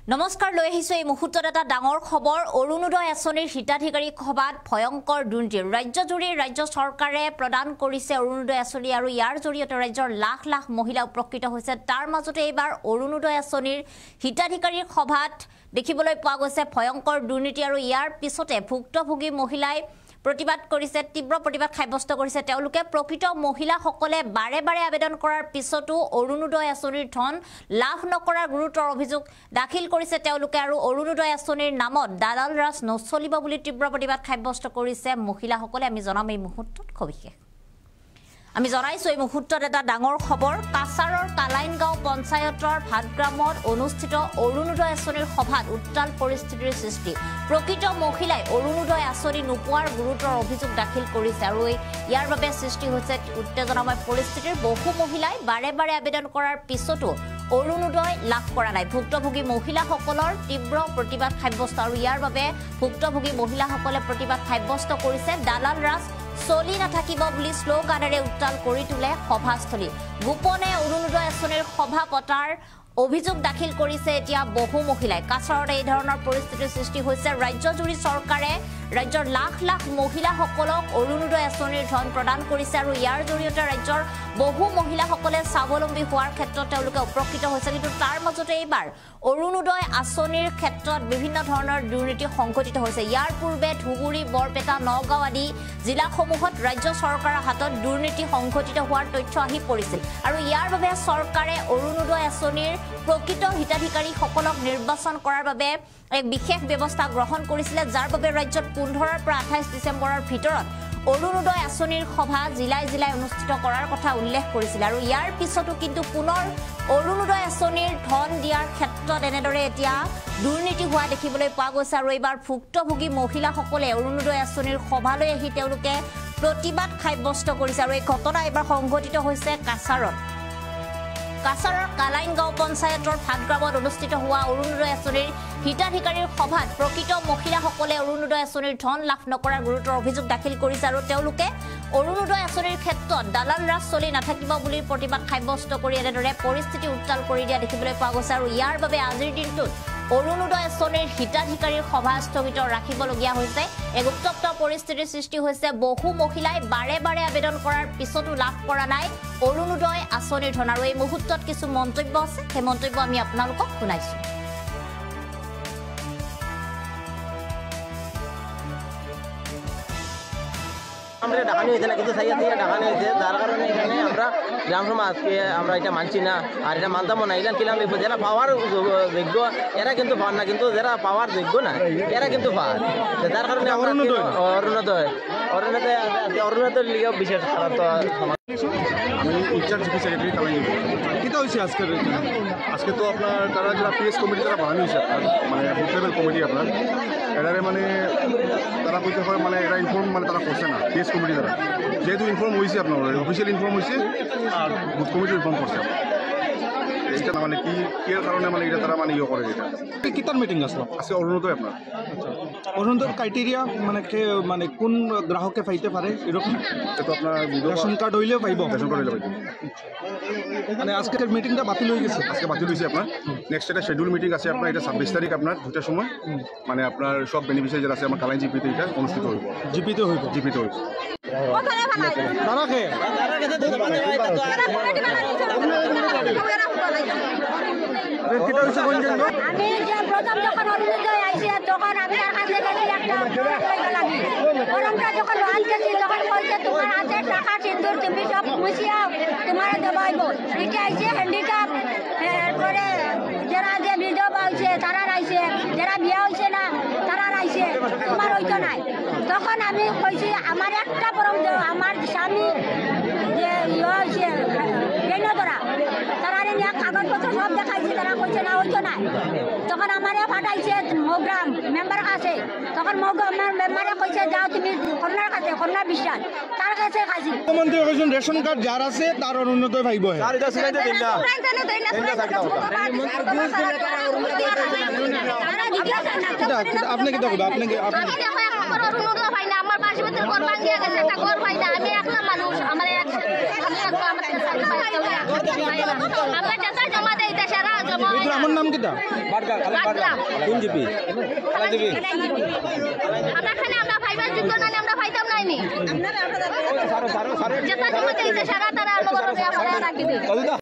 নমস্কাৰ লৈ আহিছো এই মুহূৰ্তত এটা ডাঙৰ খবৰ অৰুণোদয় আঁচনিৰ হিতাধিকাৰী সভাত ভয়ংকৰ দুৰ্নীতি ৰাজ্যজুৰি ৰাজ্য চৰকাৰে প্ৰদান কৰিছে অৰুণোদয় আঁচনি আৰু ইয়াৰ জৰিয়তে ৰাজ্যৰ লাখ লাখ মহিলা উপকৃত হৈছে তাৰ মাজতে এইবাৰ অৰুণোদয় আঁচনিৰ হিতাধিকাৰীৰ সভাত দেখিবলৈ পোৱা গৈছে ভয়ংকৰ দুৰ্নীতি আৰু ইয়াৰ পিছতে ভুক্তভোগী মহিলাই প্ৰতিবাদ কৰিছে তীব্ৰ প্ৰতিবাদ সাব্যস্ত কৰিছে তেওঁলোকে প্ৰকৃত মহিলাসকলে বাৰে বাৰে আবেদন কৰাৰ পিছতো অৰুণোদয় আঁচনিৰ ধন লাভ নকৰাৰ গুৰুতৰ অভিযোগ দাখিল কৰিছে তেওঁলোকে আৰু অৰুণোদয় আঁচনিৰ নামত দালাল ৰাজ নচলিব বুলি তীব্ৰ প্ৰতিবাদ সাব্যস্ত কৰিছে মহিলাসকলে আমি জনাম এই মুহূৰ্তত সবিশেষ আমি জনাইছো এই মুহূৰ্তত এটা ডাঙৰ খবৰ কাছাৰৰ কালাইনগাঁও পঞ্চায়তৰ ভাতগ্ৰামত অনুষ্ঠিত অৰুণোদয় আঁচনিৰ সভাত উত্তাল পৰিস্থিতিৰ সৃষ্টি প্ৰকৃত মহিলাই অৰুণোদয় আঁচনি নোপোৱাৰ গুৰুতৰ অভিযোগ দাখিল কৰিছে আৰু ইয়াৰ বাবে সৃষ্টি হৈছে উত্তেজনাময় পৰিস্থিতিৰ বহু মহিলাই বাৰে বাৰে আবেদন কৰাৰ পিছতো অৰুণোদয় লাভ কৰা নাই ভুক্তভোগী মহিলাসকলৰ তীব্ৰ প্ৰতিবাদ সাব্যস্ত আৰু ইয়াৰ বাবে ভুক্তভোগী মহিলাসকলে প্ৰতিবাদ সাব্যস্ত কৰিছে দালাল ৰাজ চলি নাথাকিব বুলি শ্লোগানেৰে উত্তাল কৰি তোলে সভাস্থলী গোপনে অৰুণোদয় আঁচনিৰ সভা পতাৰ অভিযোগ দাখিল কৰিছে এতিয়া বহু মহিলাই কাছাৰত এই ধৰণৰ পৰিস্থিতিৰ সৃষ্টি হৈছে ৰাজ্যজুৰি চৰকাৰে ৰাজ্যৰ লাখ লাখ মহিলাসকলক অৰুণোদয় আঁচনিৰ ধন প্ৰদান কৰিছে আৰু ইয়াৰ জৰিয়তে ৰাজ্যৰ বহু মহিলাসকলে স্বাৱলম্বী হোৱাৰ ক্ষেত্ৰত তেওঁলোকে উপকৃত হৈছে কিন্তু তাৰ মাজতে এইবাৰ অৰুণোদয় আঁচনিৰ ক্ষেত্ৰত বিভিন্ন ধৰণৰ দুৰ্নীতি সংঘটিত হৈছে ইয়াৰ পূৰ্বে ধুবুৰী বৰপেটা নগাঁও আদি জিলাসমূহত ৰাজ্য চৰকাৰৰ হাতত দুৰ্নীতি সংঘটিত হোৱাৰ তথ্য আহি পৰিছিল আৰু ইয়াৰ বাবে চৰকাৰে অৰুণোদয় আঁচনিৰ প্ৰকৃত হিতাধিকাৰীসকলক নিৰ্বাচন কৰাৰ বাবে এক বিশেষ ব্যৱস্থা গ্ৰহণ কৰিছিলে যাৰ বাবে ৰাজ্যত 15 পৰা 28 ডিচেম্বৰৰ ভিতৰত অৰুণোদয় আঁচনিৰ সভা জিলাই জিলাই অনুষ্ঠিত কৰাৰ কথা উল্লেখ কৰিছিল আৰু ইয়াৰ পিছতো কিন্তু পুনৰ অৰুণোদয় আঁচনিৰ ধন দিয়াৰ ক্ষেত্ৰত এনেদৰে এতিয়া দুৰ্নীতি হোৱা দেখিবলৈ পোৱা গৈছে আৰু এইবাৰ ভুক্তভোগী মহিলাসকলে অৰুণোদয় আঁচনিৰ সভালৈ আহি তেওঁলোকে প্ৰতিবাদ সাব্যস্ত কৰিছে আৰু এই ঘটনা এইবাৰ সংঘটিত হৈছে কাছাৰৰ কালাইনগাঁও পঞ্চায়তৰ ভাতগ্ৰামত অনুষ্ঠিত হোৱা অৰুণোদয় আঁচনিৰ হিতাধিকাৰীৰ সভাত প্ৰকৃত মহিলাসকলে অৰুণোদয় আঁচনিৰ ধন লাভ নকৰাৰ গুৰুতৰ অভিযোগ দাখিল কৰিছে আৰু তেওঁলোকে অৰুণোদয় আঁচনিৰ ক্ষেত্ৰত দালাল ৰাজ চলি নাথাকিব বুলি প্ৰতিবাদ সাব্যস্ত কৰি এনেদৰে পৰিস্থিতি উত্তাল কৰি দিয়া দেখিবলৈ পোৱা গৈছে আৰু ইয়াৰ বাবে আজিৰ দিনটোত অৰুণোদয় আঁচনিৰ হিতাধিকাৰীৰ সভা স্থগিত ৰাখিবলগীয়া হৈছে এক উত্তপ্ত পৰিস্থিতিৰ সৃষ্টি হৈছে বহু মহিলাই বাৰে বাৰে আবেদন কৰাৰ পিছতো লাভ কৰা নাই অৰুণোদয় আঁচনিৰ ধন আৰু এই মুহূৰ্তত কিছু মন্তব্য আছে সেই মন্তব্য আমি আপোনালোকক শুনাইছো আমরা ডাকানি হয়েছে না কিন্তু সাইয়া থেকে ডাকানি হয়েছে যার কারণে এখানে আমরা গ্রাম সমাজকে আমরা এটা মানছি না আর এটা মানতামও না এখানে কিলাম যারা পাওয়ার যোগ্য এরা কিন্তু পান না কিন্তু যারা পাওয়ার যোগ্য না এরা কিন্তু পান যার কারণে অরুণোদয় লিগে বিশেষ খারাপ তো আমি ইনচার্জ সেক্রেটারি কিতা হয়েছে আজকে তো আপনার তারা যারা পিএস কমিটি তারা বানানো হয়েছে আপনার মানে বুথ লেভেল কমিটি আপনার এটারে মানে তারা কইতে হয় মানে এরা ইনফর্ম মানে তারা করছে না পিএস কমিটি তারা যেহেতু ইনফর্ম হয়েছে আপনার অফিসিয়াল ইনফর্ম হয়েছে আর বুথ কমিটি ইনফর্ম করছে এটা মানে কি এর কারণে মানে এটা তারা মানে ইয়ে করে এটা কিতার মিটিং আসলো আজকে অরুণোদয় আপনার অরুণোদয় ক্রাইটেরিয়া মানে কোন গ্রাহকে পাইতে পারে এরকম এটা আপনার রেশন কার্ড হইলে পাইব রেশন কার্ড হইলে পাইব মানে আজকের মিটিংটা বাতিল হয়ে গেছে আজকে বাতিল হয়েছে আপনার নেক্সট একটা শিডিউল মিটিং আছে আপনার এটা 26 তারিখ আপনার 2টার সময় মানে আপনার সব বেনিফিশিয়ারি যারা আছে আমার কালাইন জিপিতে এটা অনুষ্ঠিত হইব জিপিতে হইব তারাকে আমি যে প্রথম যখন অরুণোদয় আইসি তখন আমি তার কাছে গেছি একটা গরমটা যখন লাল গেছি তখন বলছে তোমার হাতে টাকা সিন্দুর তুমি সব মুছিয়াও তোমার দেবাইব এটা আইসে হ্যান্ডিক্যাপ এরপরে যারা যে বিধবা হয়েছে তারা আইসে যারা বিয়া হয়েছে না তারা আইসে তোমার হইতো নাই তখন আমি কইছি আমার একটা পরম আমার স্বামী যে ইয়ে হয়েছে বেনদরা তারা নিয়ে কাগজপত্র সব দেখাইছে তারা কইছে না হইতো নাই তখন আমারে পাঠাইছে মৌগ্রাম মেম্বার কাছে তখন মৌগ্রাম মেম্বারে কইছে যাও তুমি করোনার কাছে করোনা বিশ্বাস তার কাছে কাছে মুখ্যমন্ত্রী কইছেন রেশন কার্ড যার আছে তার অরুণোদয় পাইব আর এটা শুনাইতে দিন না আপনি কি দেখবেন আপনি কি অরুণোদয় পাই না আমার পাশে ঘর ভাঙিয়া গেছে একটা ঘর পাই না আমি একলা মানুষ আমার আমরা যেটা জমা দেই এটা সারা জমা এই গ্রামের নাম কিটা কোন জিপি আমরা খানে আমরা ফাইবার যোগ্য না আমরা ফাইতাম নাইনি যেটা জমা দেই এটা সারা তারা নগর রাখি দিই